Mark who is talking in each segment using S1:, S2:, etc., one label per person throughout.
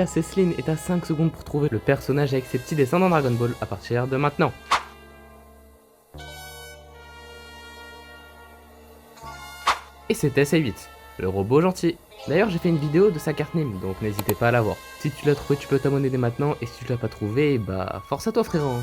S1: Céline est à 5 secondes pour trouver le personnage avec ses petits dessins dans Dragon Ball à partir de maintenant. Et c'était C8, le robot gentil. D'ailleurs j'ai fait une vidéo de sa carte Nîmes, donc n'hésitez pas à la voir. Si tu l'as trouvé tu peux t'abonner dès maintenant, et si tu l'as pas trouvé, bah force à toi frérot.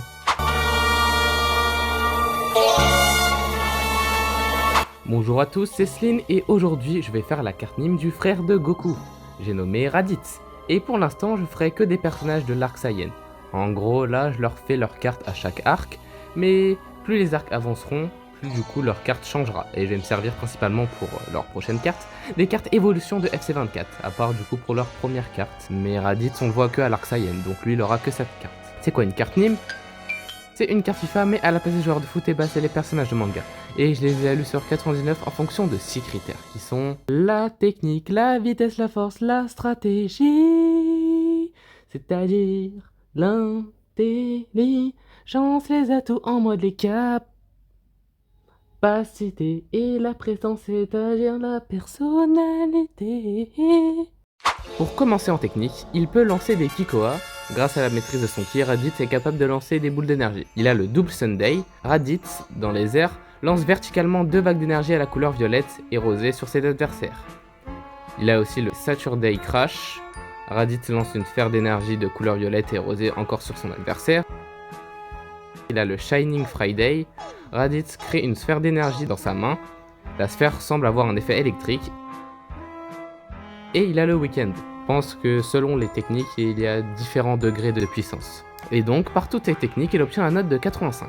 S1: Bonjour à tous, c'est Céline et aujourd'hui je vais faire la carte Nîmes du frère de Goku. J'ai nommé Raditz. Et pour l'instant je ferai que des personnages de l'arc Saiyan. En gros là je leur fais leur carte à chaque arc, mais plus les arcs avanceront, plus du coup leur carte changera. Et je vais me servir principalement pour leur prochaine carte, des cartes évolution de FC24, à part du coup pour leur première carte. Mais Raditz on le voit que à l'arc Saiyan, donc lui il aura que cette carte. C'est quoi une carte Nîmes? C'est une carte FIFA, mais à la place des joueurs de foot, et bah c'est les personnages de manga. Et je les ai allus sur 99 en fonction de 6 critères, qui sont la technique, la vitesse, la force, la stratégie, c'est-à-dire l'intelligence, les atouts en mode les capacités, et la présence, c'est-à-dire la personnalité. Pour commencer en technique, il peut lancer des Kikoa. Grâce à la maîtrise de son ki, Raditz est capable de lancer des boules d'énergie. Il a le double Sunday. Raditz, dans les airs, lance verticalement 2 vagues d'énergie à la couleur violette et rosée sur ses adversaires. Il a aussi le Saturday Crash. Raditz lance une sphère d'énergie de couleur violette et rosée encore sur son adversaire. Il a le Shining Friday. Raditz crée une sphère d'énergie dans sa main. La sphère semble avoir un effet électrique. Et il a le Weekend. Je pense que selon les techniques, il y a différents degrés de puissance. Et donc, par toutes ces techniques, il obtient la note de 85.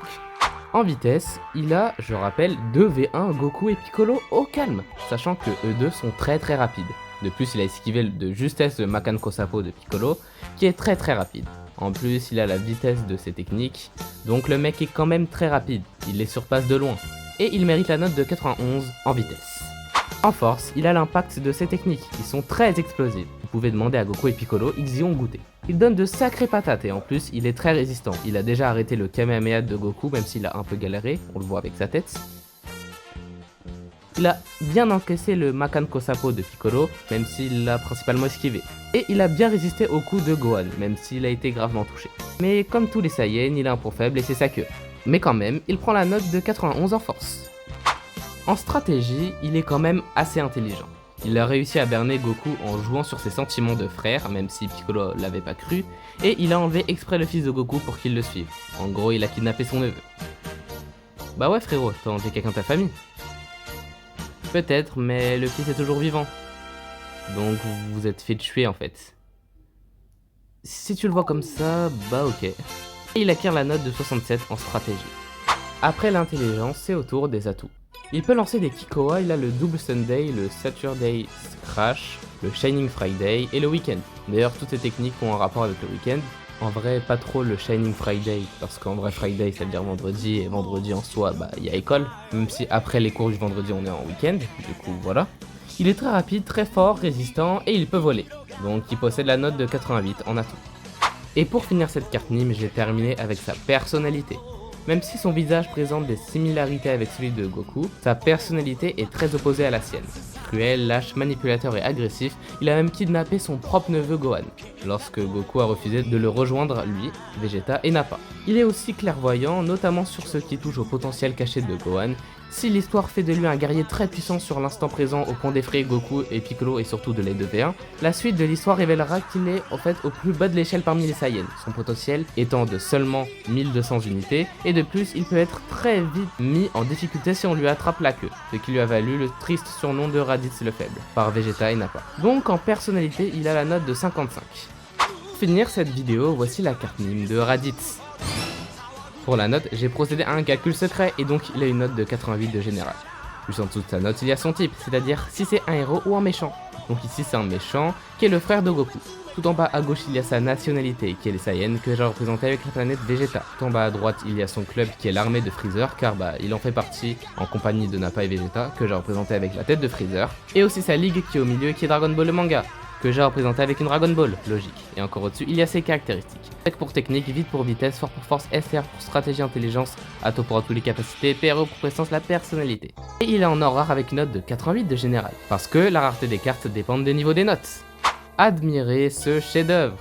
S1: En vitesse, il a, je rappelle, 2v1 Goku et Piccolo au calme, sachant que eux deux sont très rapides. De plus, il a esquivé de justesse le Makan Kosapo de Piccolo, qui est très rapide. En plus, il a la vitesse de ses techniques, donc le mec est quand même très rapide, il les surpasse de loin. Et il mérite la note de 91 en vitesse. En force, il a l'impact de ses techniques, qui sont très explosives. Vous pouvez demander à Goku et Piccolo, ils y ont goûté. Il donne de sacrées patates et en plus, il est très résistant. Il a déjà arrêté le Kamehameha de Goku, même s'il a un peu galéré, on le voit avec sa tête. Il a bien encaissé le Makan Kosapo de Piccolo, même s'il l'a principalement esquivé. Et il a bien résisté au coup de Gohan, même s'il a été gravement touché. Mais comme tous les Saiyans, il a un point faible et c'est sa queue. Mais quand même, il prend la note de 91 en force. En stratégie, il est quand même assez intelligent. Il a réussi à berner Goku en jouant sur ses sentiments de frère, même si Piccolo l'avait pas cru, et il a enlevé exprès le fils de Goku pour qu'il le suive. En gros, il a kidnappé son neveu. Bah ouais frérot, t'as enlevé quelqu'un de ta famille. Peut-être, mais le fils est toujours vivant. Donc vous vous êtes fait tuer en fait. Si tu le vois comme ça, bah ok. Et il acquiert la note de 67 en stratégie. Après l'intelligence, c'est au tour des atouts. Il peut lancer des Kikoa, il a le double Sunday, le Saturday Crash, le Shining Friday et le Weekend. D'ailleurs toutes ces techniques ont un rapport avec le Weekend. En vrai pas trop le Shining Friday, parce qu'en vrai Friday ça veut dire vendredi, et vendredi en soi bah il y a école. Même si après les cours du vendredi on est en week-end, du coup voilà. Il est très rapide, très fort, résistant et il peut voler. Donc il possède la note de 88 en atout. Et pour finir cette carte Nîmes, j'ai terminé avec sa personnalité. Même si son visage présente des similarités avec celui de Goku, sa personnalité est très opposée à la sienne. Cruel, lâche, manipulateur et agressif, il a même kidnappé son propre neveu Gohan, lorsque Goku a refusé de le rejoindre lui, Vegeta et Nappa. Il est aussi clairvoyant, notamment sur ce qui touche au potentiel caché de Gohan. Si l'histoire fait de lui un guerrier très puissant sur l'instant présent au point d'effrayer Goku et Piccolo et surtout de les 2v1, la suite de l'histoire révélera qu'il est en fait au plus bas de l'échelle parmi les Saiyans, son potentiel étant de seulement 1200 unités, et de plus il peut être très vite mis en difficulté si on lui attrape la queue, ce qui lui a valu le triste surnom de Raditz le faible, par Vegeta et Nappa. Donc en personnalité il a la note de 55. Pour finir cette vidéo, voici la carte Nîmes de Raditz. Pour la note, j'ai procédé à un calcul secret et donc il a une note de 88 de général. Juste en dessous de sa note, il y a son type, c'est-à-dire si c'est un héros ou un méchant. Donc ici c'est un méchant qui est le frère de Goku. Tout en bas à gauche, il y a sa nationalité qui est les Saiyans que j'ai représenté avec la planète Vegeta. Tout en bas à droite, il y a son club qui est l'armée de Freezer car il en fait partie en compagnie de Nappa et Vegeta que j'ai représenté avec la tête de Freezer. Et aussi sa ligue qui est au milieu et qui est Dragon Ball le manga, que j'ai représenté avec une Dragon Ball, logique. Et encore au-dessus, il y a ses caractéristiques. Tech pour technique, vite pour vitesse, fort pour force, SR pour stratégie intelligence, Ato pour tous les capacités, PRO pour présence, la personnalité. Et il est en or rare avec une note de 88 de général, parce que la rareté des cartes dépend des niveaux des notes. admirer ce chef-d'œuvre.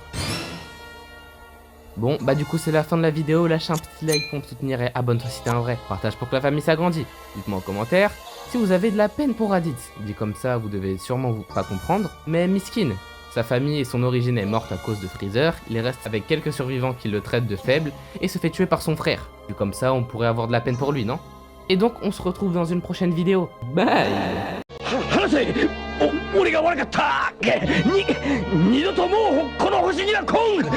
S1: Bon, bah du coup c'est la fin de la vidéo, lâche un petit like pour me soutenir et abonne-toi si t'es un vrai. Partage pour que la famille s'agrandisse. Dites-moi en commentaire si vous avez de la peine pour Raditz. Dit comme ça, vous devez sûrement pas comprendre. Mais miskin, sa famille et son origine est morte à cause de Freezer, il reste avec quelques survivants qui le traitent de faible et se fait tuer par son frère. Vu comme ça, on pourrait avoir de la peine pour lui, non? Et donc on se retrouve dans une prochaine vidéo. Bye.
S2: 俺が悪かった二度ともうこの星には来んうわ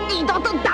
S2: 二度とだ